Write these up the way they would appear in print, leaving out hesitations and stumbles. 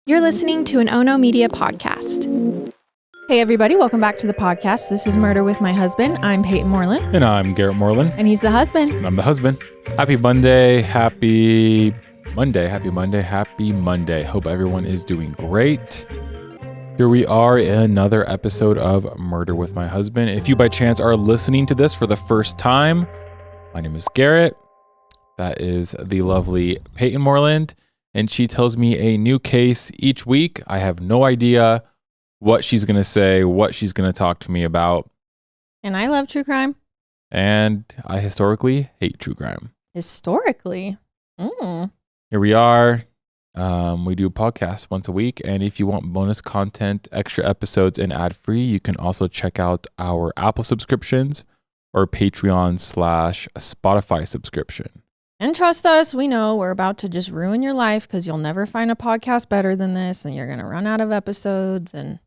You're listening to an Ono Media podcast. Hey everybody, welcome back to the podcast. This is Murder with My Husband. I'm Payton Moreland. And I'm Garrett Moreland. And he's the husband. And I'm the husband. Happy Monday. Happy Monday. Hope everyone is doing great. Here we are in another episode of Murder with My Husband. If you by chance are listening to this for the first time, my name is Garrett. That is the lovely Payton Moreland. And she tells me a new case each week. I have no idea what she's going to say, what she's going to talk to me about. And I love true crime. And I historically hate true crime. Historically? Here we are. We do a podcast once a week. And if you want bonus content, extra episodes, and ad-free, you can also check out our Apple subscriptions or Patreon/Spotify subscription. And trust us, we know we're about to just ruin your life because you'll never find a podcast better than this and you're going to run out of episodes, and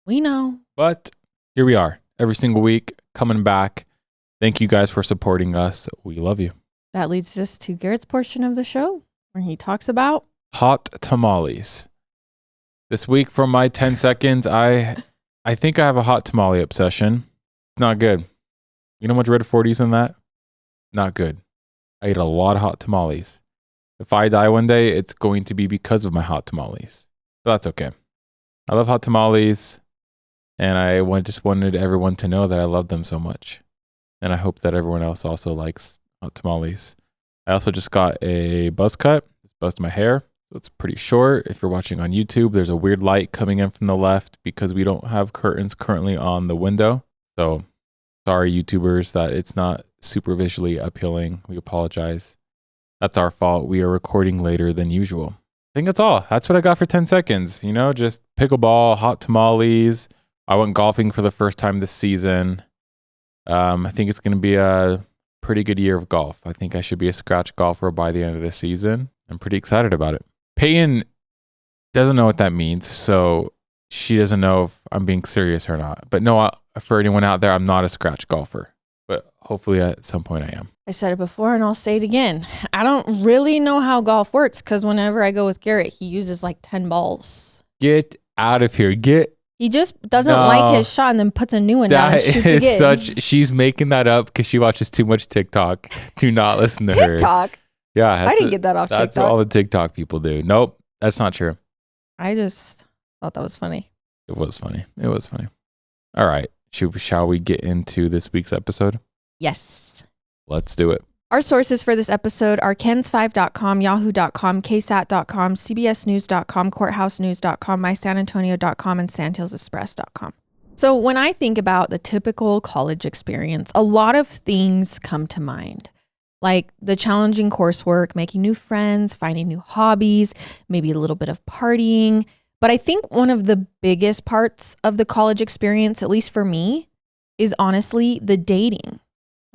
we know. But here we are every single week coming back. Thank you guys for supporting us. We love you. That leads us to Garrett's portion of the show where he talks about hot tamales. This week for my 10 seconds, I think I have a hot tamale obsession. Not good. You know how much red 40s in that? Not good. I ate a lot of hot tamales. If I die one day, it's going to be because of my hot tamales. But that's okay. I love hot tamales, and I just wanted everyone to know that I love them so much. And I hope that everyone else also likes hot tamales. I also just got a buzz cut. Just buzzed my hair. So it's pretty short. If you're watching on YouTube, there's a weird light coming in from the left because we don't have curtains currently on the window. So sorry, YouTubers, that it's not super visually appealing. We apologize. That's our fault. We are recording later than usual. I think that's all. That's what I got for 10 seconds. You know, just pickleball, hot tamales. I went golfing for the first time this season. I think it's going to be a pretty good year of golf. I think I should be a scratch golfer by the end of the season. I'm pretty excited about it. Payton doesn't know what that means, so she doesn't know if I'm being serious or not. But no, for anyone out there, I'm not a scratch golfer. But hopefully at some point I am. I said it before and I'll say it again. I don't really know how golf works because whenever I go with Garrett, he uses like 10 balls. Get out of here. He just doesn't like his shot and then puts a new one down and shoots again. She's making that up because she watches too much TikTok. Do not listen to her. TikTok? Yeah. I didn't get that off TikTok. That's what all the TikTok people do. Nope. That's not true. I just thought that was funny. It was funny. All right. Shall we get into this week's episode? Yes. Let's do it. Our sources for this episode are kens5.com, yahoo.com, ksat.com, cbsnews.com, courthousenews.com, mysanantonio.com, and sandhillsexpress.com. So when I think about the typical college experience, a lot of things come to mind, like the challenging coursework, making new friends, finding new hobbies, maybe a little bit of partying. But I think one of the biggest parts of the college experience, at least for me, is honestly the dating.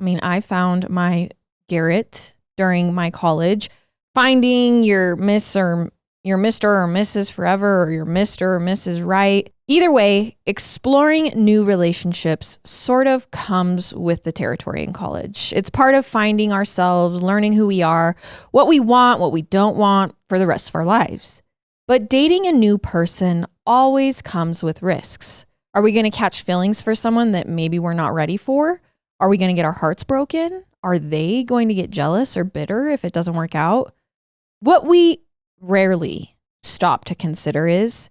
I mean, I found my Garrett during my college. Finding your Miss or your Mr. or Mrs. Forever, or your Mr. or Mrs. Right. Either way, exploring new relationships sort of comes with the territory in college. It's part of finding ourselves, learning who we are, what we want, what we don't want for the rest of our lives. But dating a new person always comes with risks. Are we going to catch feelings for someone that maybe we're not ready for? Are we going to get our hearts broken? Are they going to get jealous or bitter if it doesn't work out? What we rarely stop to consider is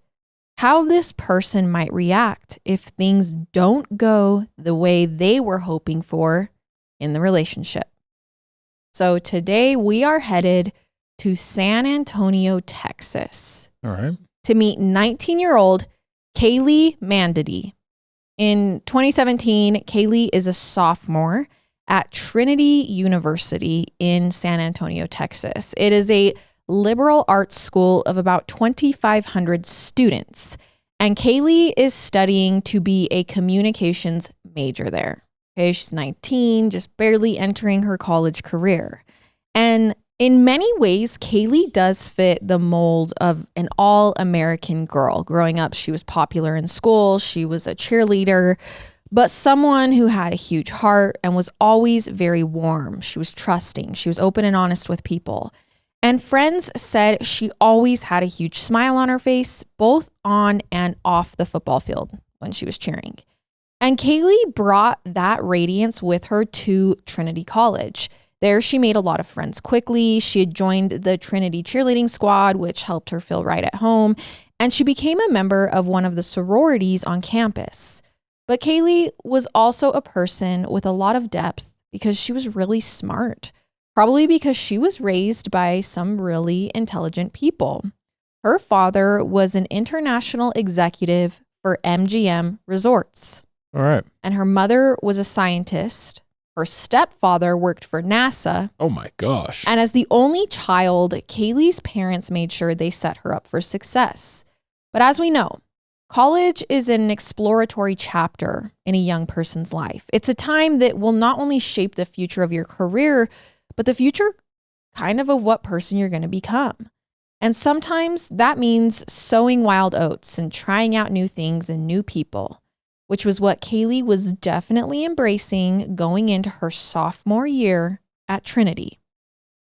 how this person might react if things don't go the way they were hoping for in the relationship. So today we are headed to San Antonio, Texas. All right. To meet 19-year-old Cayley Mandadi. In 2017, Cayley is a sophomore at Trinity University in San Antonio, Texas. It is a liberal arts school of about 2,500 students, and Cayley is studying to be a communications major there. Okay, she's 19, just barely entering her college career. And in many ways, Cayley does fit the mold of an all-American girl. Growing up, she was popular in school. She was a cheerleader, but someone who had a huge heart and was always very warm. She was trusting. She was open and honest with people. And friends said she always had a huge smile on her face, both on and off the football field when she was cheering. And Cayley brought that radiance with her to Trinity College. There, she made a lot of friends quickly. She had joined the Trinity cheerleading squad, which helped her feel right at home. And she became a member of one of the sororities on campus. But Cayley was also a person with a lot of depth because she was really smart. Probably because she was raised by some really intelligent people. Her father was an international executive for MGM Resorts. All right. And her mother was a scientist. Her stepfather worked for NASA. Oh my gosh. And as the only child, Cayley's parents made sure they set her up for success. But as we know, college is an exploratory chapter in a young person's life. It's a time that will not only shape the future of your career, but the future kind of what person you're going to become. And sometimes that means sowing wild oats and trying out new things and new people, which was what Cayley was definitely embracing going into her sophomore year at Trinity.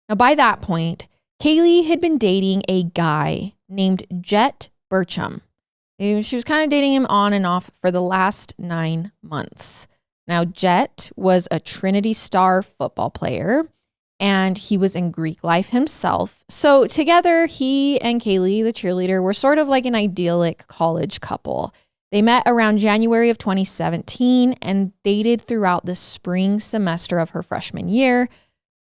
Now, by that point, Cayley had been dating a guy named Jet Burcham. She was kind of dating him on and off for the last 9 months. Now, Jet was a Trinity star football player, and he was in Greek life himself. So together, he and Cayley, the cheerleader, were sort of like an idyllic college couple. They met around January of 2017 and dated throughout the spring semester of her freshman year.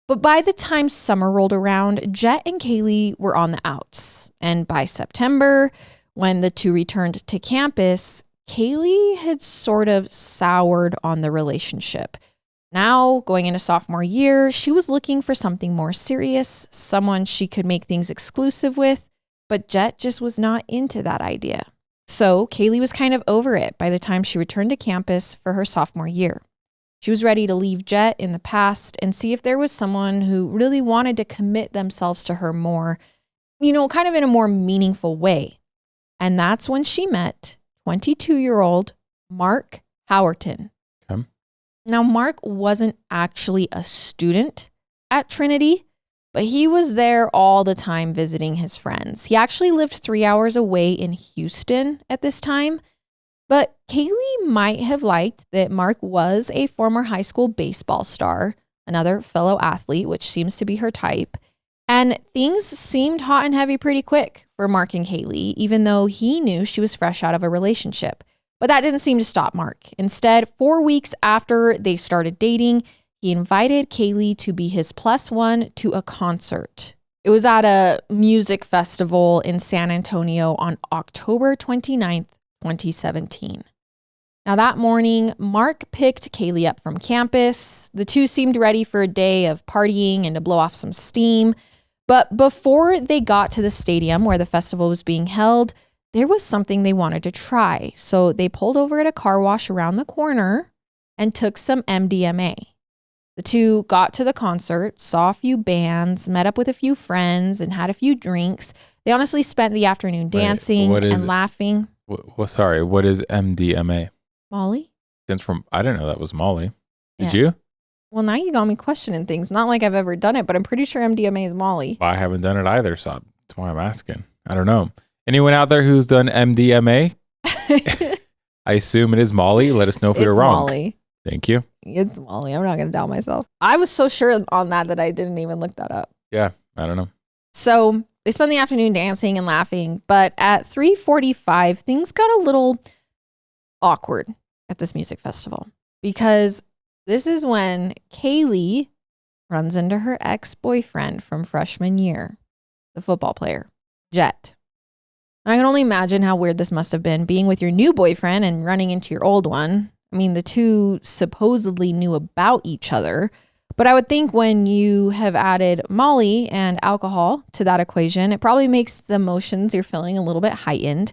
But by the time summer rolled around, Jet and Cayley were on the outs. And by September, when the two returned to campus, Cayley had sort of soured on the relationship. Now, going into sophomore year, she was looking for something more serious, someone she could make things exclusive with, but Jet just was not into that idea. So Cayley was kind of over it by the time she returned to campus for her sophomore year. She was ready to leave Jet in the past and see if there was someone who really wanted to commit themselves to her more, kind of in a more meaningful way. And that's when she met 22-year-old Mark Howerton. Okay. Now, Mark wasn't actually a student at Trinity, but he was there all the time visiting his friends. He actually lived 3 hours away in Houston at this time, but Cayley might have liked that Mark was a former high school baseball star, another fellow athlete, which seems to be her type. And things seemed hot and heavy pretty quick for Mark and Cayley, even though he knew she was fresh out of a relationship. But that didn't seem to stop Mark. Instead, 4 weeks after they started dating, he invited Cayley to be his +1 to a concert. It was at a music festival in San Antonio on October 29th, 2017. Now that morning, Mark picked Cayley up from campus. The two seemed ready for a day of partying and to blow off some steam. But before they got to the stadium where the festival was being held, there was something they wanted to try. So they pulled over at a car wash around the corner and took some MDMA. The two got to the concert, saw a few bands, met up with a few friends, and had a few drinks. They honestly spent the afternoon dancing and laughing. Sorry, what is MDMA? Molly? I didn't know that was Molly. Did you? Well, now you got me questioning things. Not like I've ever done it, but I'm pretty sure MDMA is Molly. Well, I haven't done it either, so that's why I'm asking. I don't know. Anyone out there who's done MDMA? I assume it is Molly. Let us know if we were wrong. It's Molly. Thank you. It's Molly. I'm not going to doubt myself. I was so sure on that I didn't even look that up. Yeah, I don't know. So they spent the afternoon dancing and laughing, but at 3:45, things got a little awkward at this music festival because this is when Cayley runs into her ex-boyfriend from freshman year, the football player, Jet. I can only imagine how weird this must have been, being with your new boyfriend and running into your old one. I mean, the two supposedly knew about each other, but I would think when you have added Molly and alcohol to that equation, it probably makes the emotions you're feeling a little bit heightened.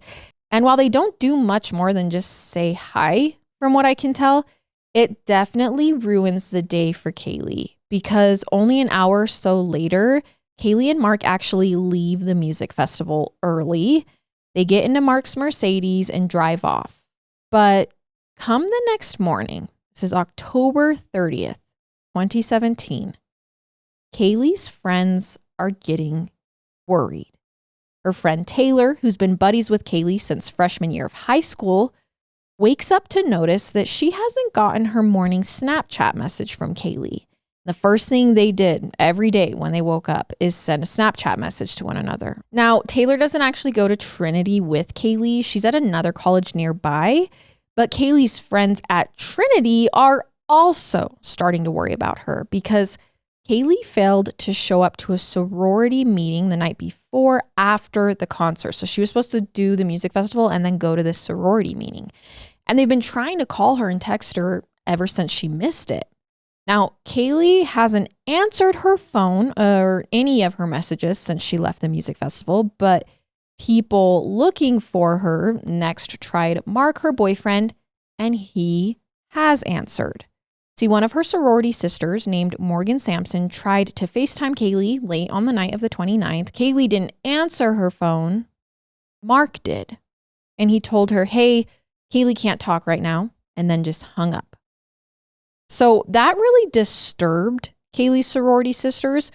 And while they don't do much more than just say hi, from what I can tell, it definitely ruins the day for Cayley because only an hour or so later, Cayley and Mark actually leave the music festival early. They get into Mark's Mercedes and drive off. But come the next morning, this is October 30th, 2017, Cayley's friends are getting worried. Her friend Taylor, who's been buddies with Cayley since freshman year of high school, wakes up to notice that she hasn't gotten her morning Snapchat message from Cayley. The first thing they did every day when they woke up is send a Snapchat message to one another. Now, Taylor doesn't actually go to Trinity with Cayley. She's at another college nearby, but Cayley's friends at Trinity are also starting to worry about her because Cayley failed to show up to a sorority meeting the night before after the concert. So she was supposed to do the music festival and then go to this sorority meeting. And they've been trying to call her and text her ever since she missed it. Now, Cayley hasn't answered her phone or any of her messages since she left the music festival, but people looking for her next tried Mark, her boyfriend, and he has answered. See, one of her sorority sisters named Morgan Sampson tried to FaceTime Cayley late on the night of the 29th. Cayley didn't answer her phone. Mark did. And he told her, hey, Cayley can't talk right now, and then just hung up. So that really disturbed Cayley's sorority sisters,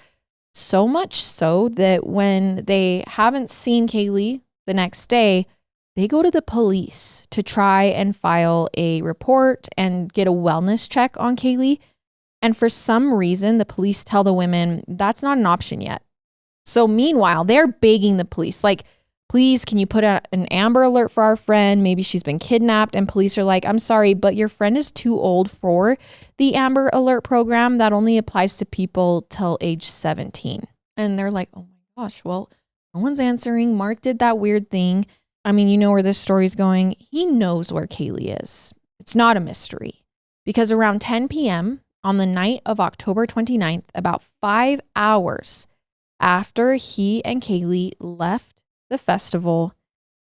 so much so that when they haven't seen Cayley the next day, they go to the police to try and file a report and get a wellness check on Cayley. And for some reason, the police tell the women that's not an option yet. So meanwhile, they're begging the police, like, please, can you put out an Amber Alert for our friend? Maybe she's been kidnapped. And police are like, I'm sorry, but your friend is too old for the Amber Alert program. That only applies to people till age 17. And they're like, oh my gosh, well, no one's answering. Mark did that weird thing. I mean, you know where this story's going. He knows where Cayley is. It's not a mystery. Because around 10 p.m. on the night of October 29th, about 5 hours after he and Cayley left the festival,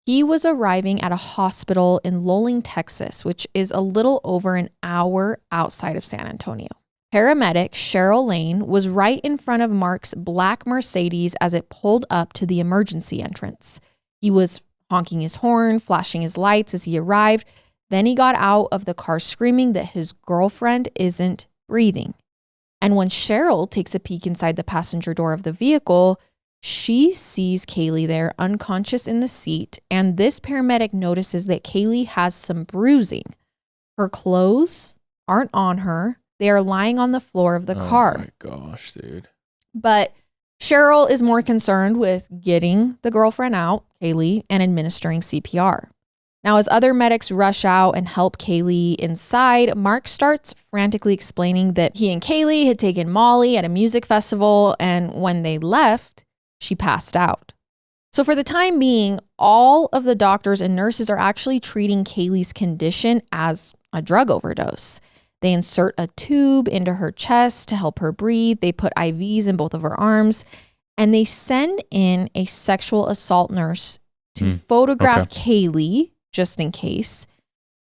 he was arriving at a hospital in Luling, Texas, which is a little over an hour outside of San Antonio. Paramedic Cheryl Lane was right in front of Mark's black Mercedes as it pulled up to the emergency entrance. He was honking his horn, flashing his lights as he arrived. Then he got out of the car screaming that his girlfriend isn't breathing. And when Cheryl takes a peek inside the passenger door of the vehicle, she sees Cayley there unconscious in the seat, and this paramedic notices that Cayley has some bruising. Her clothes aren't on her. They are lying on the floor of the car. Oh my gosh, dude. But Cheryl is more concerned with getting the girlfriend out, Cayley, and administering CPR. Now, as other medics rush out and help Cayley inside, Mark starts frantically explaining that he and Cayley had taken Molly at a music festival, and when they left, she passed out. So for the time being, all of the doctors and nurses are actually treating Cayley's condition as a drug overdose. They insert a tube into her chest to help her breathe. They put IVs in both of her arms, and they send in a sexual assault nurse to photograph Cayley just in case.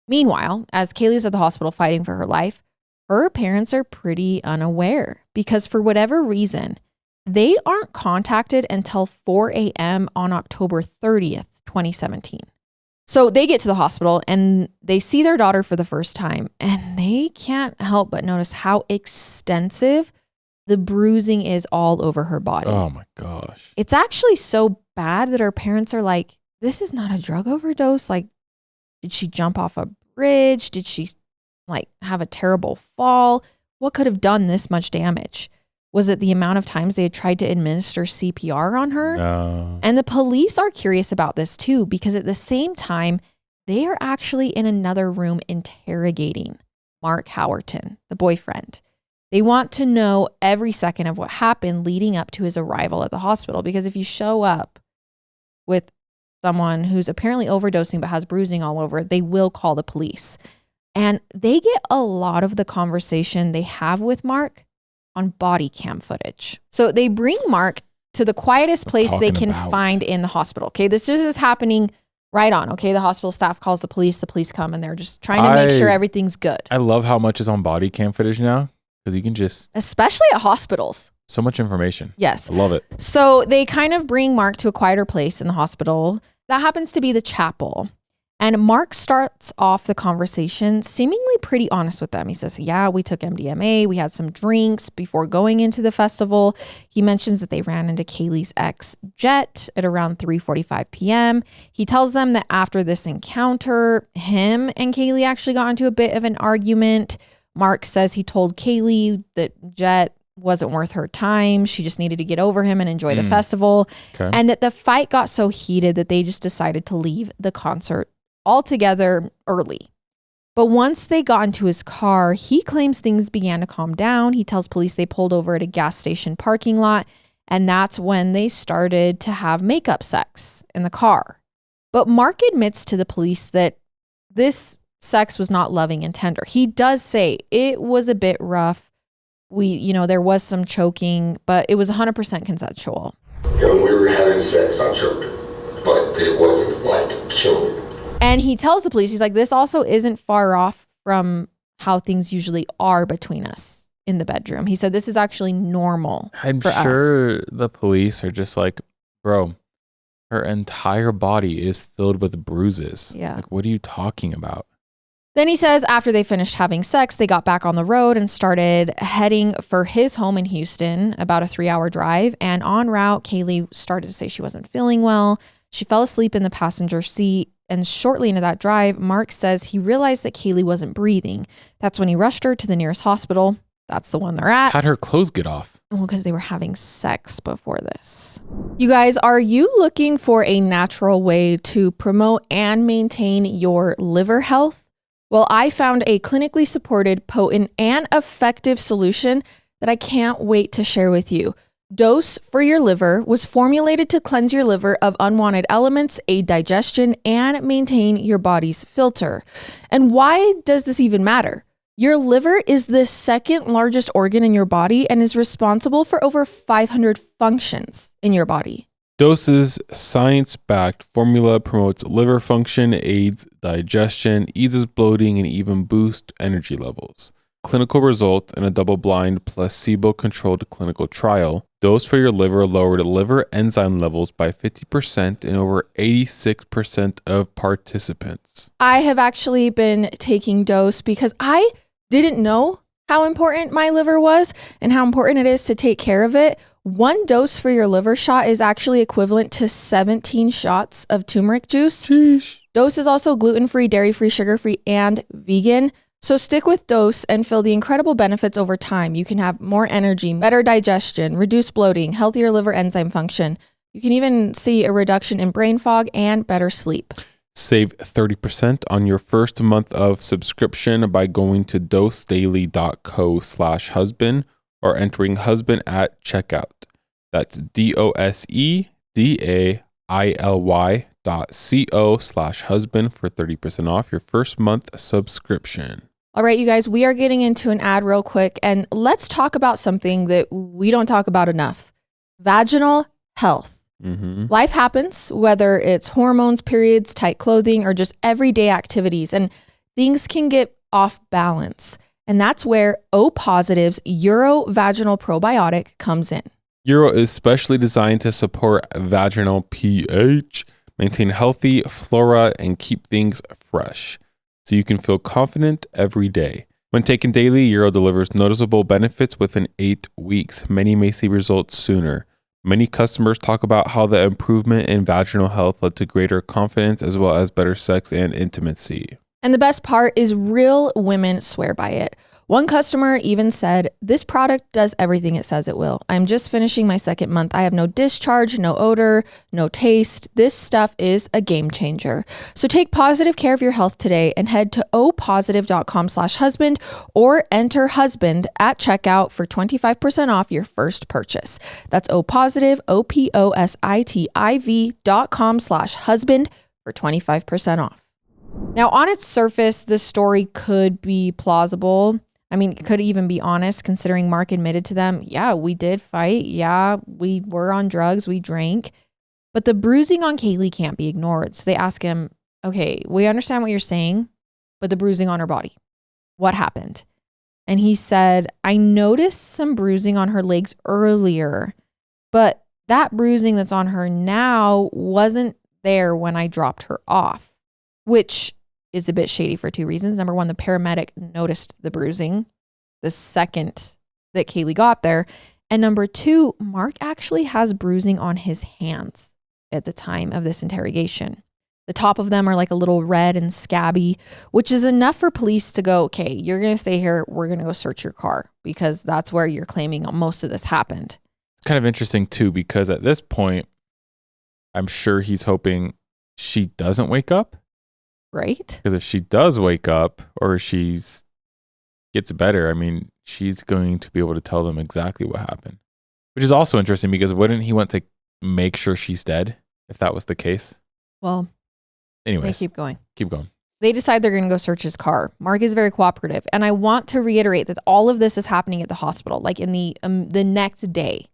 Meanwhile, as Cayley's at the hospital fighting for her life, her parents are pretty unaware because for whatever reason, they aren't contacted until 4 a.m. on October 30th, 2017. So they get to the hospital and they see their daughter for the first time, and they can't help but notice how extensive the bruising is all over her body. Oh my gosh. It's actually so bad that her parents are like, this is not a drug overdose. Like, did she jump off a bridge? Did she like have a terrible fall? What could have done this much damage? Was it the amount of times they had tried to administer CPR on her? No. And the police are curious about this too, because at the same time, they are actually in another room interrogating Mark Howerton, the boyfriend. They want to know every second of what happened leading up to his arrival at the hospital. Because if you show up with someone who's apparently overdosing but has bruising all over, they will call the police. And they get a lot of the conversation they have with Mark on body cam footage. So they bring Mark to the quietest place they can find in the hospital. Okay, this just is happening right on. Okay, the hospital staff calls the police come, and they're just trying to make sure everything's good. I love how much is on body cam footage now, because you can just... Especially at hospitals. So much information. Yes. I love it. So they kind of bring Mark to a quieter place in the hospital. That happens to be the chapel. And Mark starts off the conversation seemingly pretty honest with them. He says, yeah, we took MDMA. We had some drinks before going into the festival. He mentions that they ran into Cayley's ex, Jet, at around 3:45 p.m. He tells them that after this encounter, him and Cayley actually got into a bit of an argument. Mark says he told Cayley that Jet wasn't worth her time. She just needed to get over him and enjoy the festival. Okay. And that the fight got so heated that they just decided to leave the concert altogether early. But once they got into his car, he claims things began to calm down. He tells police they pulled over at a gas station parking lot, and that's when they started to have makeup sex in the car. But Mark admits to the police that this sex was not loving and tender. He does say it was a bit rough. There was some choking, but it was 100% consensual. When we were having sex, I choked her, but it wasn't like killing. And he tells the police, he's like, this also isn't far off from how things usually are between us in the bedroom. He said, this is actually normal. I'm sure the police are just like, bro, her entire body is filled with bruises. Yeah. Like, what are you talking about? Then he says after they finished having sex, they got back on the road and started heading for his home in Houston, about a 3-hour drive. And en route, Cayley started to say she wasn't feeling well. She fell asleep in the passenger seat. And shortly into that drive, Mark says he realized that Cayley wasn't breathing. That's when he rushed her to the nearest hospital. That's the one they're at. How'd her clothes get off? Well, because they were having sex before this. You guys, are you looking for a natural way to promote and maintain your liver health? Well, I found a clinically supported, potent, and effective solution that I can't wait to share with you. Dose for Your Liver was formulated to cleanse your liver of unwanted elements, aid digestion, and maintain your body's filter. And why does this even matter? Your liver is the second largest organ in your body and is responsible for over 500 functions in your body. Dose's science-backed formula promotes liver function, aids digestion, eases bloating, and even boosts energy levels. Clinical results in a double-blind, placebo-controlled clinical trial, Dose for Your Liver lowered liver enzyme levels by 50% in over 86% of participants. I have actually been taking Dose because I didn't know how important my liver was and how important it is to take care of it. One Dose for Your Liver shot is actually equivalent to 17 shots of turmeric juice. Sheesh. Dose is also gluten-free, dairy-free, sugar-free, and vegan. So stick with Dose and feel the incredible benefits over time. You can have more energy, better digestion, reduce bloating, healthier liver enzyme function. You can even see a reduction in brain fog and better sleep. Save 30% on your first month of subscription by going to dosedaily.co/husband or entering husband at checkout. That's dosedaily.co/husband for 30% off your first month subscription. All right, you guys, we are getting into an ad real quick, and let's talk about something that we don't talk about enough: vaginal health. Life happens, whether it's hormones, periods, tight clothing, or just everyday activities, and things can get off balance. And that's where O Positive's Urovaginal Probiotic comes in. Uro is specially designed to support vaginal pH, maintain healthy flora, and keep things fresh, so you can feel confident every day. When taken daily, Uro delivers noticeable benefits within 8 weeks. Many may see results sooner. Many customers talk about how the improvement in vaginal health led to greater confidence as well as better sex and intimacy. And the best part is real women swear by it. One customer even said, this product does everything it says it will. I'm just finishing my second month. I have no discharge, no odor, no taste. This stuff is a game changer. So take positive care of your health today and head to opositive.com/husband or enter husband at checkout for 25% off your first purchase. That's opositive, opositive.com/husband for 25% off. Now, on its surface, this story could be plausible. I mean, it could even be honest, considering Mark admitted to them, yeah, we did fight. Yeah, we were on drugs. We drank. But the bruising on Cayley can't be ignored. So they ask him, okay, we understand what you're saying, but the bruising on her body, what happened? And he said, I noticed some bruising on her legs earlier, but that bruising that's on her now wasn't there when I dropped her off. which is a bit shady for two reasons. Number one, the paramedic noticed the bruising the second that Cayley got there. And number two, Mark actually has bruising on his hands at the time of this interrogation. The top of them are like a little red and scabby, which is enough for police to go, okay, you're going to stay here. We're going to go search your car because that's where you're claiming most of this happened. It's kind of interesting too, because at this point, I'm sure he's hoping she doesn't wake up. Right? Because if she does wake up or she's gets better, I mean, she's going to be able to tell them exactly what happened. Which is also interesting because wouldn't he want to make sure she's dead if that was the case? Well, anyways, they keep going. Keep going. They decide they're going to go search his car. Mark is very cooperative. And I want to reiterate that all of this is happening at the hospital, like in the next day.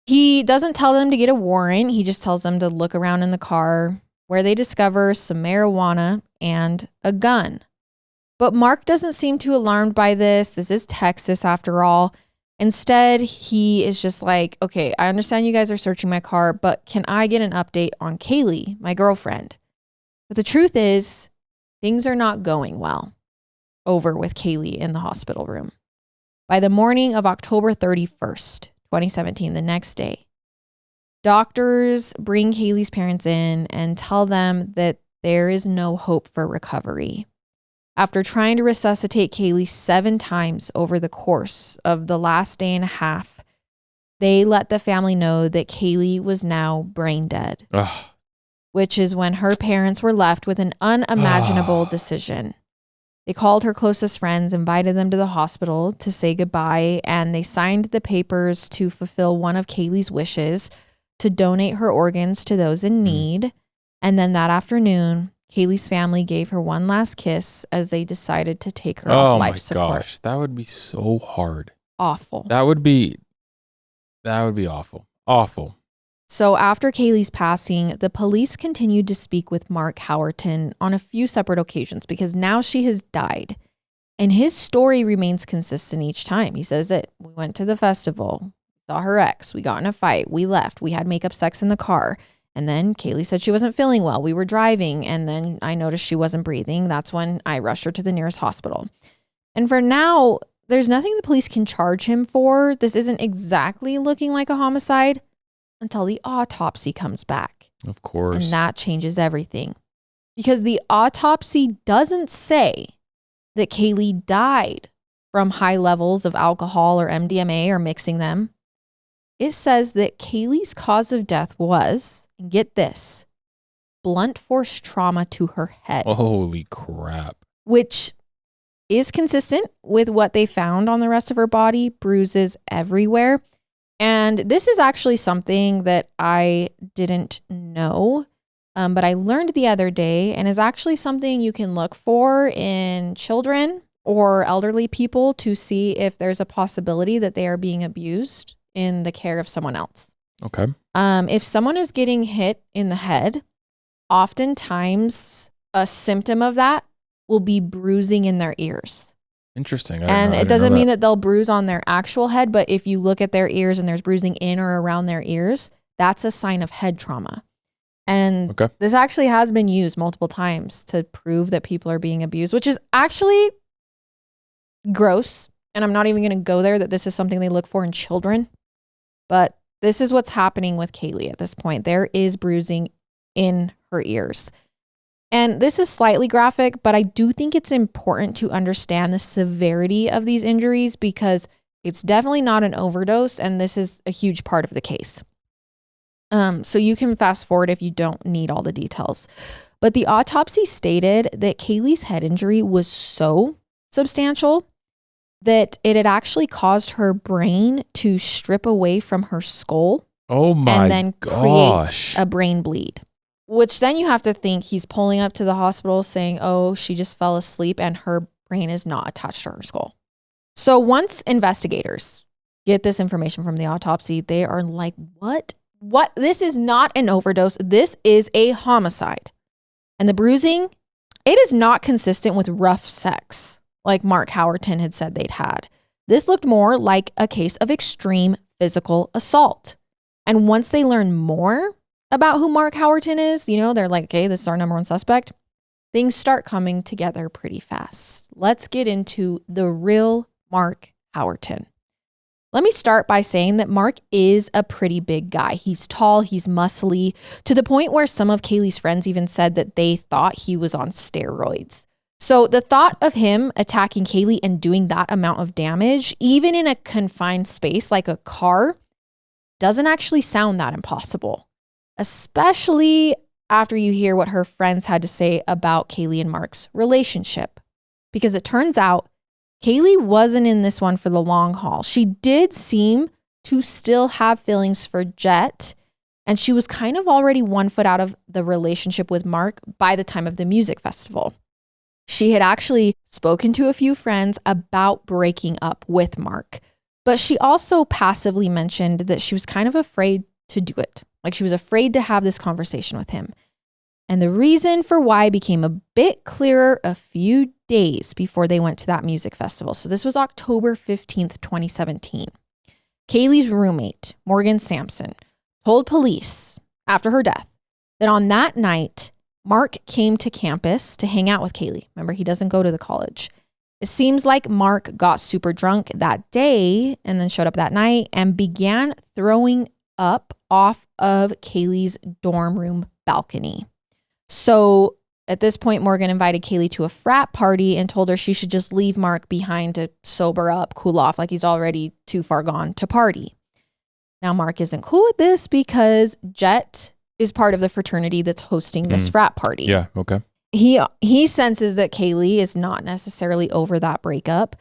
He doesn't tell them to get a warrant. He just tells them to look around in the car, where they discover some marijuana and a gun. But Mark doesn't seem too alarmed by this. This is Texas after all. Instead, he is just like, okay, I understand you guys are searching my car, but can I get an update on Cayley, my girlfriend? But the truth is, things are not going well over with Cayley in the hospital room. By the morning of October 31st, 2017, the next day, doctors bring Cayley's parents in and tell them that there is no hope for recovery. After trying to resuscitate Cayley 7 times over the course of the last day and a half, they let the family know that Cayley was now brain dead, which is when her parents were left with an unimaginable decision. They called her closest friends, invited them to the hospital to say goodbye, and they signed the papers to fulfill one of Cayley's wishes to donate her organs to those in need. And then that afternoon, Cayley's family gave her one last kiss as they decided to take her off life support. Oh my gosh, that would be so hard. Awful. That would be awful. Awful. So after Cayley's passing, the police continued to speak with Mark Howerton on a few separate occasions because now she has died. And his story remains consistent each time. He says that we went to the festival, saw her ex, we got in a fight, we left, we had makeup sex in the car. And then Cayley said she wasn't feeling well. We were driving and then I noticed she wasn't breathing. That's when I rushed her to the nearest hospital. And for now, there's nothing the police can charge him for. This isn't exactly looking like a homicide until the autopsy comes back. Of course. And that changes everything. Because the autopsy doesn't say that Cayley died from high levels of alcohol or MDMA or mixing them. It says that Cayley's cause of death was, and get this, blunt force trauma to her head. Holy crap. Which is consistent with what they found on the rest of her body, bruises everywhere. And this is actually something that I didn't know, but I learned the other day and is actually something you can look for in children or elderly people to see if there's a possibility that they are being abused in the care of someone else. Okay. If someone is getting hit in the head, oftentimes a symptom of that will be bruising in their ears. Interesting. And it doesn't mean that they'll bruise on their actual head, but if you look at their ears and there's bruising in or around their ears, that's a sign of head trauma. And this actually has been used multiple times to prove that people are being abused, which is actually gross. And I'm not even going to go there that this is something they look for in children. But this is what's happening with Cayley at this point. There is bruising in her ears. And this is slightly graphic, but I do think it's important to understand the severity of these injuries because it's definitely not an overdose, and this is a huge part of the case. So you can fast forward if you don't need all the details. But the autopsy stated that Cayley's head injury was so substantial that it had actually caused her brain to strip away from her skull. Oh my and then gosh. create a brain bleed. Which then you have to think he's pulling up to the hospital saying, oh, she just fell asleep and her brain is not attached to her skull. So once investigators get this information from the autopsy, they are like, what? What? This is not an overdose. This is a homicide. And the bruising, it is not consistent with rough sex, like Mark Howerton had said they'd had. This looked more like a case of extreme physical assault. And once they learn more about who Mark Howerton is, they're like, okay, this is our number one suspect. things start coming together pretty fast. Let's get into the real Mark Howerton. Let me start by saying that Mark is a pretty big guy. He's tall, he's muscly, to the point where some of Cayley's friends even said that they thought he was on steroids. So the thought of him attacking Cayley and doing that amount of damage, even in a confined space like a car, doesn't actually sound that impossible, especially after you hear what her friends had to say about Cayley and Mark's relationship. Because it turns out Cayley wasn't in this one for the long haul. She did seem to still have feelings for Jet, and she was kind of already 1 foot out of the relationship with Mark by the time of the music festival. She had actually spoken to a few friends about breaking up with Mark, but she also passively mentioned that she was kind of afraid to do it. Like she was afraid to have this conversation with him. And the reason for why became a bit clearer a few days before they went to that music festival. So this was October 15th, 2017. Cayley's roommate, Morgan Sampson, told police after her death that on that night, Mark came to campus to hang out with Cayley. Remember, he doesn't go to the college. It seems like Mark got super drunk that day and then showed up that night and began throwing up off of Cayley's dorm room balcony. So at this point, Morgan invited Cayley to a frat party and told her she should just leave Mark behind to sober up, cool off, like he's already too far gone to party. Now, Mark isn't cool with this because Jet is part of the fraternity that's hosting this frat party. Yeah, okay. He senses that Cayley is not necessarily over that breakup,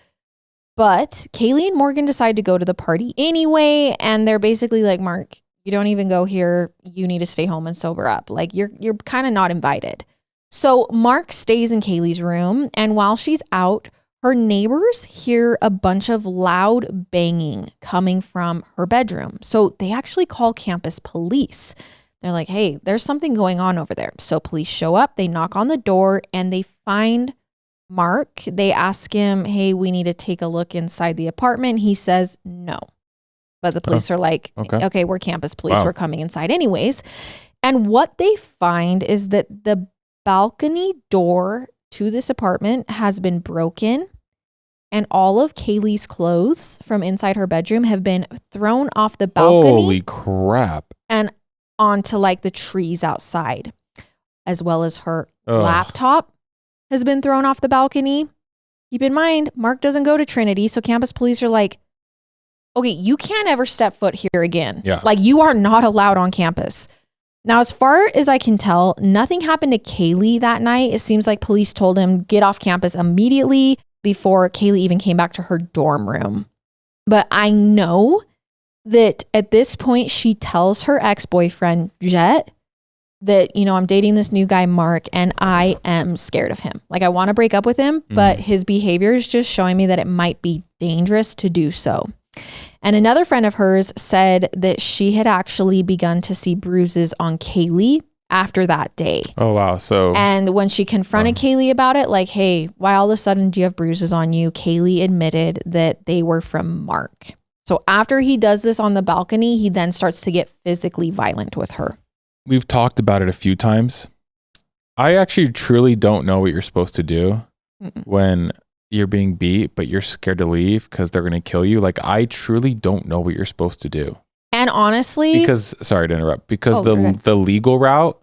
but Cayley and Morgan decide to go to the party anyway, and they're basically like, Mark, you don't even go here. You need to stay home and sober up. Like you're kind of not invited. So Mark stays in Cayley's room, and while she's out, her neighbors hear a bunch of loud banging coming from her bedroom. So they actually call campus police. They're like, hey, there's something going on over there. So police show up, they knock on the door, and they find Mark. They ask him, hey, we need to take a look inside the apartment. He says no. But the police are like, okay, we're campus police. Wow. We're coming inside anyways. And what they find is that the balcony door to this apartment has been broken, and all of Cayley's clothes from inside her bedroom have been thrown off the balcony. Holy crap. And onto like the trees outside, as well as her laptop has been thrown off the balcony. Keep in mind, Mark doesn't go to Trinity, so campus police are like, okay, you can't ever step foot here again. Yeah. Like you are not allowed on campus. Now, as far as I can tell, nothing happened to Cayley that night. It seems like police told him get off campus immediately before Cayley even came back to her dorm room. But I know that at this point, she tells her ex-boyfriend, Jet, that, you know, I'm dating this new guy, Mark, and I am scared of him. Like I want to break up with him, but his behavior is just showing me that it might be dangerous to do so. And another friend of hers said that she had actually begun to see bruises on Cayley after that day. Oh, wow. So, and when she confronted Cayley about it, like, hey, why all of a sudden do you have bruises on you? Cayley admitted that they were from Mark. So after he does this on the balcony, he then starts to get physically violent with her. We've talked about it a few times. I actually truly don't know what you're supposed to do when you're being beat, but you're scared to leave because they're going to kill you. Like, I truly don't know what you're supposed to do. And honestly, because sorry to interrupt, because the legal route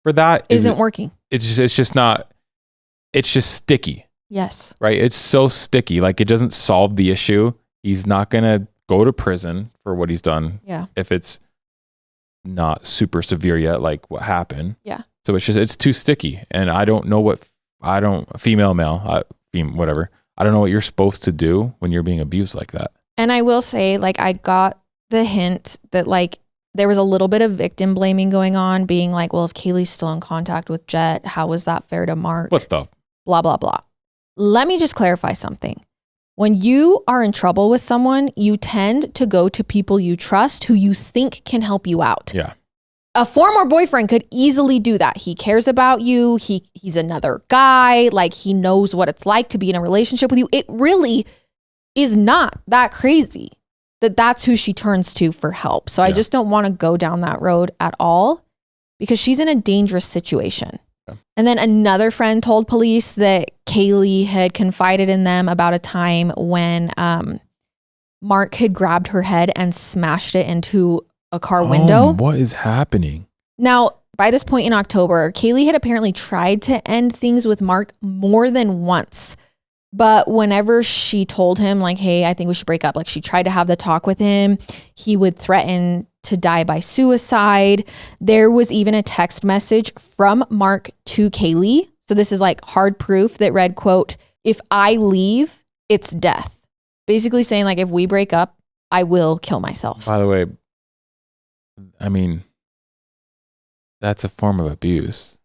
for that isn't working. It's just sticky. Yes. Right. It's so sticky. Like, it doesn't solve the issue. He's not going to go to prison for what he's done. Yeah. If it's not super severe yet, like what happened. Yeah. So it's too sticky. And I don't know female, male, whatever. I don't know what you're supposed to do when you're being abused like that. And I will say, like, I got the hint that, like, there was a little bit of victim blaming going on, being like, well, if Cayley's still in contact with Jet, how was that fair to Mark? What the? Blah, blah, blah. Let me just clarify something. When you are in trouble with someone, you tend to go to people you trust who you think can help you out. Yeah. A former boyfriend could easily do that. He cares about you. He's another guy. Like, he knows what it's like to be in a relationship with you. It really is not that crazy that that's who she turns to for help. So I just don't want to go down that road at all because she's in a dangerous situation. And then another friend told police that Cayley had confided in them about a time when Mark had grabbed her head and smashed it into a car window. What is happening? Now, by this point in October, Cayley had apparently tried to end things with Mark more than once. But whenever she told him, like, hey, I think we should break up, like she tried to have the talk with him, he would threaten to die by suicide. There was even a text message from Mark to Cayley. So this is like hard proof that read, quote, "If I leave, it's death." Basically saying like, if we break up, I will kill myself. By the way, I mean, that's a form of abuse.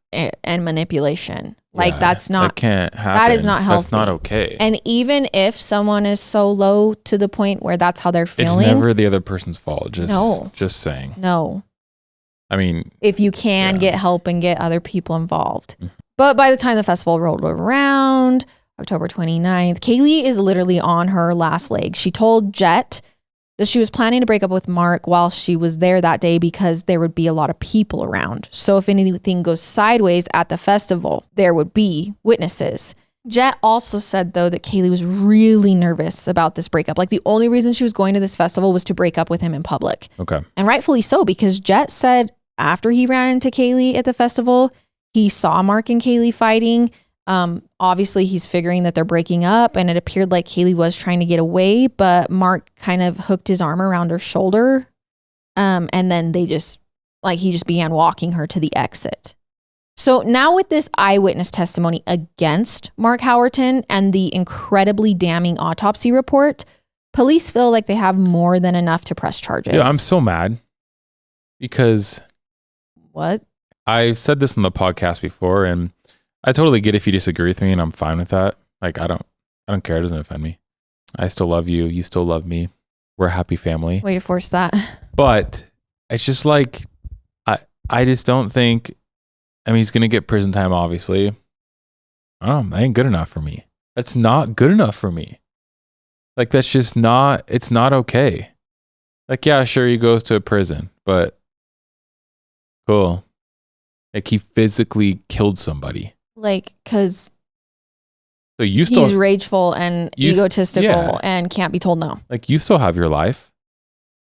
And manipulation. Like that's not, that can't happen. That is not healthy. That's not okay. And even if someone is so low to the point where that's how they're feeling. It's never the other person's fault. Just saying. No. I mean. If you can get help and get other people involved. Mm-hmm. But by the time the festival rolled around, October 29th, Cayley is literally on her last leg. She told Jet that she was planning to break up with Mark while she was there that day because there would be a lot of people around. So if anything goes sideways at the festival, there would be witnesses. Jet also said, though, that Cayley was really nervous about this breakup. Like the only reason she was going to this festival was to break up with him in public. Okay. And rightfully so, because Jet said after he ran into Cayley at the festival, he saw Mark and Cayley fighting. Obviously he's figuring that they're breaking up, and it appeared like Cayley was trying to get away, but Mark kind of hooked his arm around her shoulder. And then he just began walking her to the exit. So now with this eyewitness testimony against Mark Howerton and the incredibly damning autopsy report, police feel like they have more than enough to press charges. Yeah, I'm so mad because what? I've said this on the podcast before, and I totally get if you disagree with me, and I'm fine with that. Like, I don't care. It doesn't offend me. I still love you. You still love me. We're a happy family. Way to force that. But it's just like, I just don't think, I mean, he's going to get prison time, obviously. I don't know. That ain't good enough for me. That's not good enough for me. Like, that's just not, it's not okay. Like, yeah, sure, he goes to a prison, but cool. Like, he physically killed somebody. Like, because he's rageful and egotistical and can't be told no. Like, you still have your life.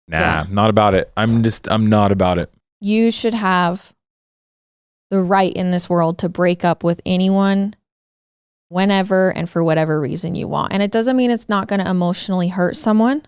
Nah, not about it. I'm not about it. You should have the right in this world to break up with anyone whenever and for whatever reason you want. And it doesn't mean it's not going to emotionally hurt someone,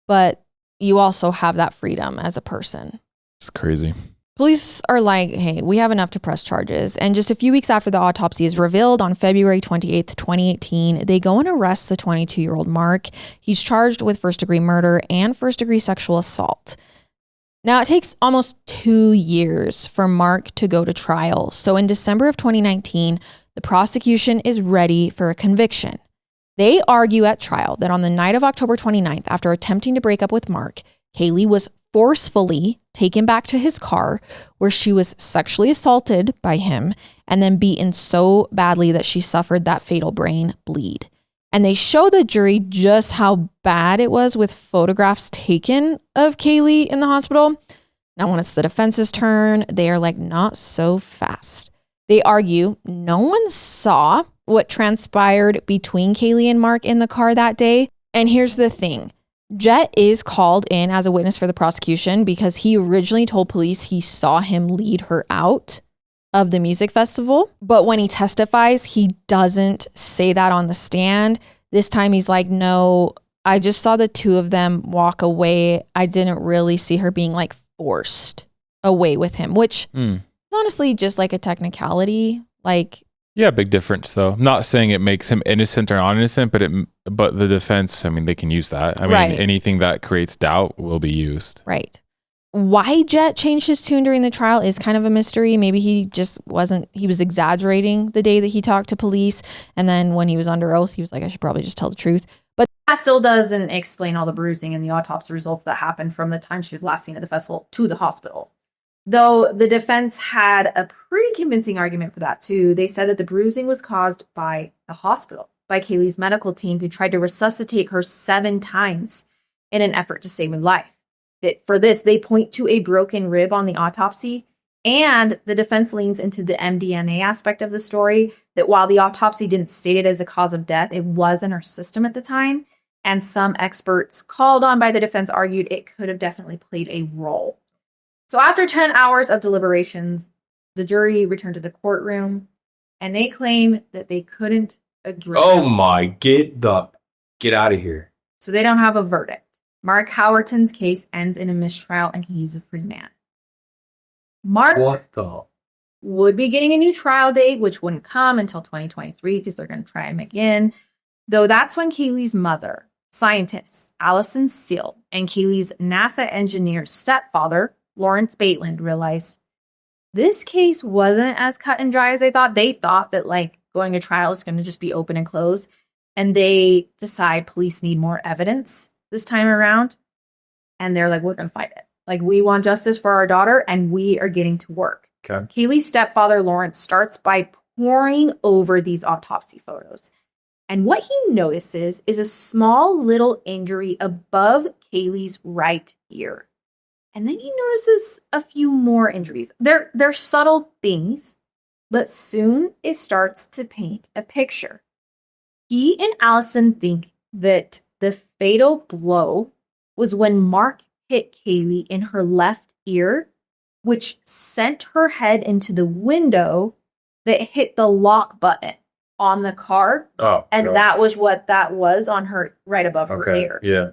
but you also have that freedom as a person. It's crazy. Police are like, hey, we have enough to press charges. And just a few weeks after the autopsy is revealed on February 28th, 2018, they go and arrest the 22-year-old Mark. He's charged with first-degree murder and first-degree sexual assault. Now, it takes almost 2 years for Mark to go to trial. So in December of 2019, the prosecution is ready for a conviction. They argue at trial that on the night of October 29th, after attempting to break up with Mark, Cayley was forcefully taken back to his car where she was sexually assaulted by him and then beaten so badly that she suffered that fatal brain bleed. And they show the jury just how bad it was with photographs taken of Cayley in the hospital. Now, when it's the defense's turn, they are like, not so fast. They argue no one saw what transpired between Cayley and Mark in the car that day. And here's the thing. Jet is called in as a witness for the prosecution because he originally told police he saw him lead her out of the music festival. But when he testifies, he doesn't say that on the stand. This time he's like, no, I just saw the two of them walk away. I didn't really see her being like forced away with him, which is honestly just like a technicality. Like, yeah, big difference though. Not saying it makes him innocent or not innocent, but the defense, I mean, they can use that. I mean, anything that creates doubt will be used. Right. Why Jet changed his tune during the trial is kind of a mystery. Maybe he was exaggerating the day that he talked to police. And then when he was under oath, he was like, I should probably just tell the truth. But that still doesn't explain all the bruising and the autopsy results that happened from the time she was last seen at the festival to the hospital. Though the defense had a pretty convincing argument for that too. They said that the bruising was caused by the hospital, by Cayley's medical team, who tried to resuscitate her 7 times in an effort to save her life. For this, they point to a broken rib on the autopsy And the defense leans into the mDNA aspect of the story, that while the autopsy didn't state it as a cause of death, it was in her system at the time. And some experts called on by the defense argued it could have definitely played a role. So after 10 hours of deliberations, the jury returned to the courtroom, and they claim that they couldn't agree. Oh my, get out of here. So they don't have a verdict. Mark Howerton's case ends in a mistrial, and he's a free man. Mark would be getting a new trial date, which wouldn't come until 2023 because they're going to try him again. Though that's when Cayley's mother, scientist Allison Steele, and Cayley's NASA engineer stepfather, Lawrence Bateland, realized this case wasn't as cut and dry as they thought. They thought that like going to trial is going to just be open and close. And they decide police need more evidence this time around. And they're like, we're going to fight it. Like, we want justice for our daughter, and we are getting to work. Okay. Cayley's stepfather, Lawrence, starts by poring over these autopsy photos. And what he notices is a small little injury above Cayley's right ear. And then he notices a few more injuries. They're subtle things, but soon it starts to paint a picture. He and Allison think that the fatal blow was when Mark hit Cayley in her left ear, which sent her head into the window that hit the lock button on the car. Oh, and God. that was what that was on her, right above her ear. Yeah.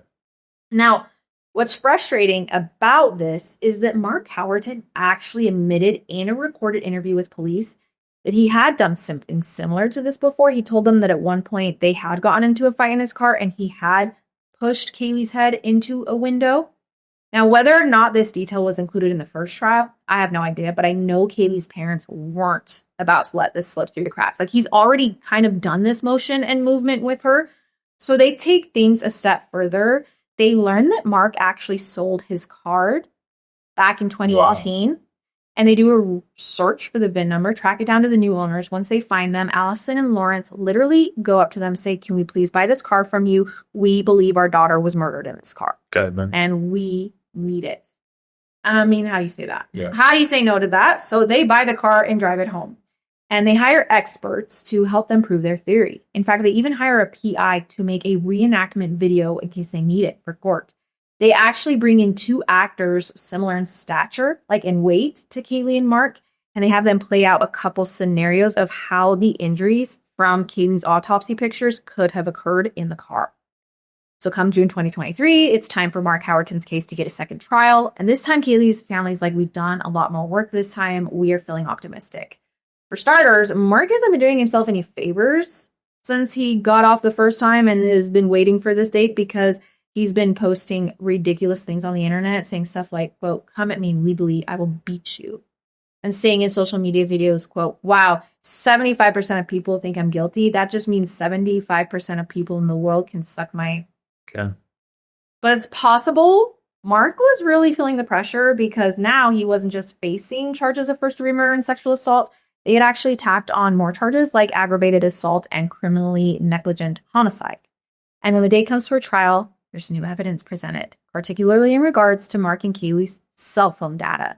Now, what's frustrating about this is that Mark Howerton actually admitted in a recorded interview with police that he had done something similar to this before. He told them that at one point they had gotten into a fight in his car and he had pushed Cayley's head into a window. Now, whether or not this detail was included in the first trial, I have no idea, but I know Cayley's parents weren't about to let this slip through the cracks. Like, he's already kind of done this motion and movement with her. So they take things a step further. They learn that Mark actually sold his card back in 2018. Wow. And they do a search for the VIN number, track it down to the new owners. Once they find them, Allison and Lawrence literally go up to them, say, can we please buy this car from you? We believe our daughter was murdered in this car. Good, man. And we need it. I mean, how do you say that? Yeah. How do you say no to that? So they buy the car and drive it home. And they hire experts to help them prove their theory. In fact, they even hire a PI to make a reenactment video in case they need it for court. They actually bring in two actors similar in stature, like in weight, to Cayley and Mark, and they have them play out a couple scenarios of how the injuries from Cayley's autopsy pictures could have occurred in the car. So come June 2023, it's time for Mark Howerton's case to get a second trial. And this time, Cayley's family's like, we've done a lot more work this time. We are feeling optimistic. For starters, Mark hasn't been doing himself any favors since he got off the first time and has been waiting for this date, because he's been posting ridiculous things on the internet, saying stuff like, quote, come at me legally, I will beat you. And saying in social media videos, quote, wow, 75% of people think I'm guilty. That just means 75% of people in the world can suck my... Okay. But it's possible Mark was really feeling the pressure, because now he wasn't just facing charges of first-degree murder and sexual assault. They had actually tacked on more charges like aggravated assault and criminally negligent homicide. And when the day comes for a trial, there's new evidence presented, particularly in regards to Mark and Cayley's cell phone data.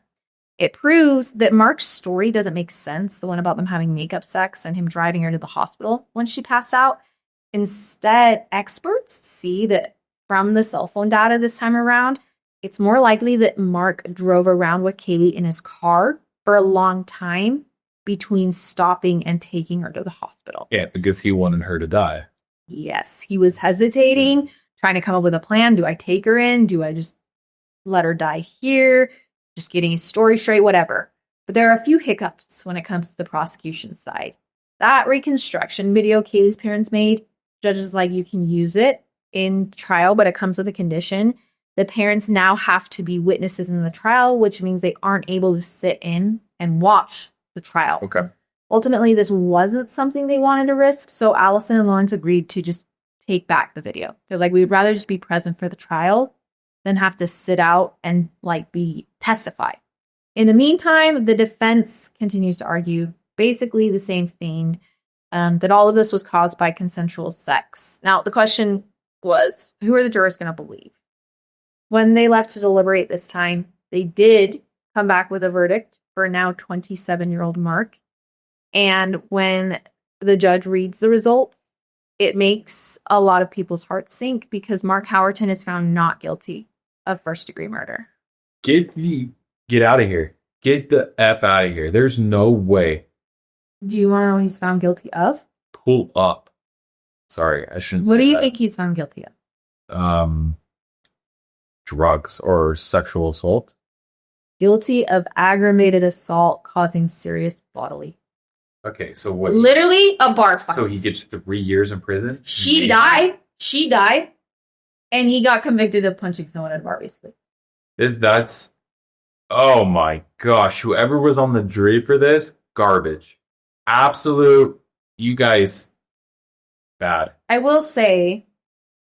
It proves that Mark's story doesn't make sense, the one about them having makeup sex and him driving her to the hospital when she passed out. Instead, experts see that from the cell phone data this time around, it's more likely that Mark drove around with Cayley in his car for a long time between stopping and taking her to the hospital. Yeah, because he wanted her to die. Yes, he was hesitating, trying to come up with a plan. Do I take her in? Do I just let her die here? Just getting his story straight, whatever. But there are a few hiccups when it comes to the prosecution side. That reconstruction video Cayley's parents made, judges like, you can use it in trial, but it comes with a condition. The parents now have to be witnesses in the trial, which means they aren't able to sit in and watch the trial. Okay. Ultimately, this wasn't something they wanted to risk, so Allison and Lawrence agreed to just take back the video. They're like, we'd rather just be present for the trial than have to sit out and be testify. In the meantime, the defense continues to argue basically the same thing, that all of this was caused by consensual sex. Now, the question was, who are the jurors going to believe? When they left to deliberate this time, they did come back with a verdict for now 27-year-old Mark. And when the judge reads the results, it makes a lot of people's hearts sink because Mark Howerton is found not guilty of first-degree murder. Get out of here. Get the F out of here. There's no way. Do you want to know what he's found guilty of? Pull up. Sorry, I shouldn't What say do you that. think he's found guilty of? Drugs or sexual assault. Guilty of aggravated assault causing serious bodily. Okay, so what? Literally a bar fight. So he gets 3 years in prison? She Maybe. died. She died. And he got convicted of punching someone at a bar, basically. That's oh my gosh. Whoever was on the jury for this, garbage. Absolute, you guys, bad. I will say,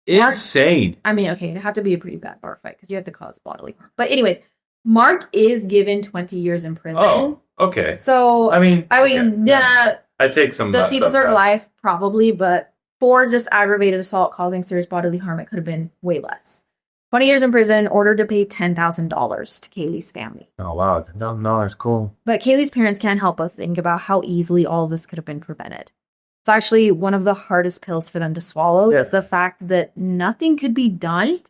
Insane. I mean, okay, it'd have to be a pretty bad bar fight because you have to cause bodily harm. But anyways, Mark is given 20 years in prison. Oh, okay. So, okay. I take some of does that he stuff deserve back. life? Probably, but for just aggravated assault causing serious bodily harm, it could have been way less. 20 years in prison, ordered to pay $10,000 to Cayley's family. Oh, wow. $10,000, cool. But Cayley's parents can't help but think about how easily all of this could have been prevented. It's actually one of the hardest pills for them to swallow is the fact that nothing could be done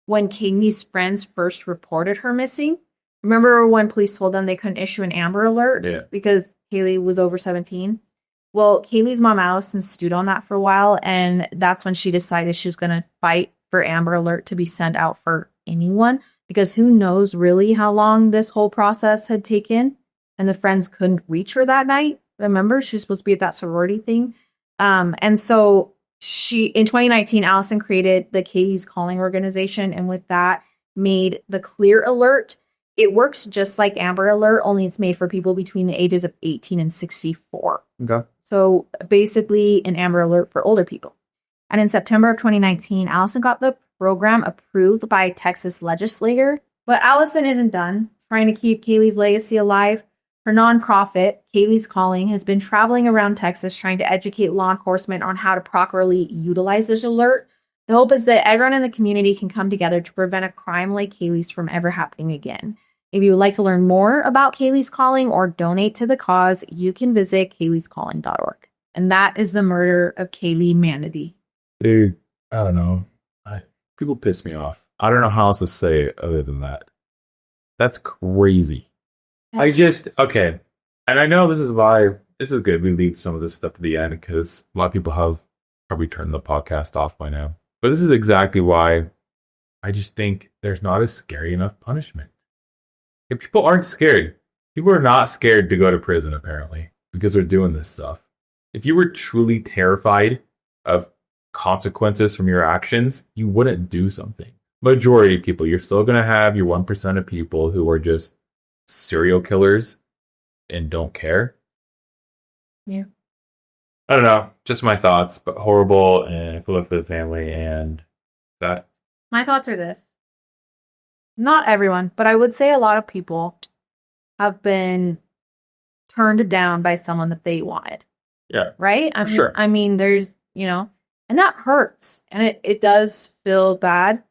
when Cayley's friends first reported her missing. Remember when police told them they couldn't issue an Amber Alert because Cayley was over 17? Well, Cayley's mom, Allison, stewed on that for a while, and that's when she decided she was going to fight for Amber Alert to be sent out for anyone, because who knows really how long this whole process had taken, and the friends couldn't reach her that night. Remember, she was supposed to be at that sorority thing. And so in 2019, Allison created the Cayley's Calling organization, and with that made the Clear Alert. It works just like Amber Alert, only it's made for people between the ages of 18 and 64. Okay. So basically an Amber Alert for older people. And in September of 2019, Allison got the program approved by a Texas legislator. But Allison isn't done trying to keep Cayley's legacy alive. Her nonprofit, Cayley's Calling, has been traveling around Texas trying to educate law enforcement on how to properly utilize this alert. The hope is that everyone in the community can come together to prevent a crime like Cayley's from ever happening again. If you would like to learn more about Cayley's Calling or donate to the cause, you can visit Cayley'sCalling.org. And that is the murder of Cayley Mandadi. Dude, I don't know. People piss me off. I don't know how else to say it other than that. That's crazy. Okay. And I know this is good. We leave some of this stuff to the end because a lot of people have probably turned the podcast off by now. But this is exactly why I just think there's not a scary enough punishment. If people aren't scared, people are not scared to go to prison, apparently, because they're doing this stuff. If you were truly terrified of consequences from your actions, you wouldn't do something. Majority of people, you're still going to have your 1% of people who are just serial killers and don't care. Yeah. I don't know. Just my thoughts, but horrible, and I feel it for the family, and that. My thoughts are this. Not everyone, but I would say a lot of people have been turned down by someone that they wanted. Yeah. Right? Sure. I mean, there's, and that hurts. And it does feel bad,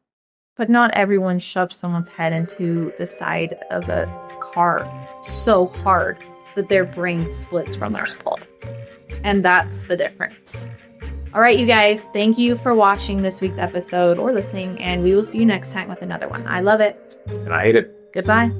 but not everyone shoves someone's head into the side of a car so hard that their brain splits from their skull. And that's the difference. All right, you guys, thank you for watching this week's episode or listening, and we will see you next time with another one. I love it. And I hate it. Goodbye.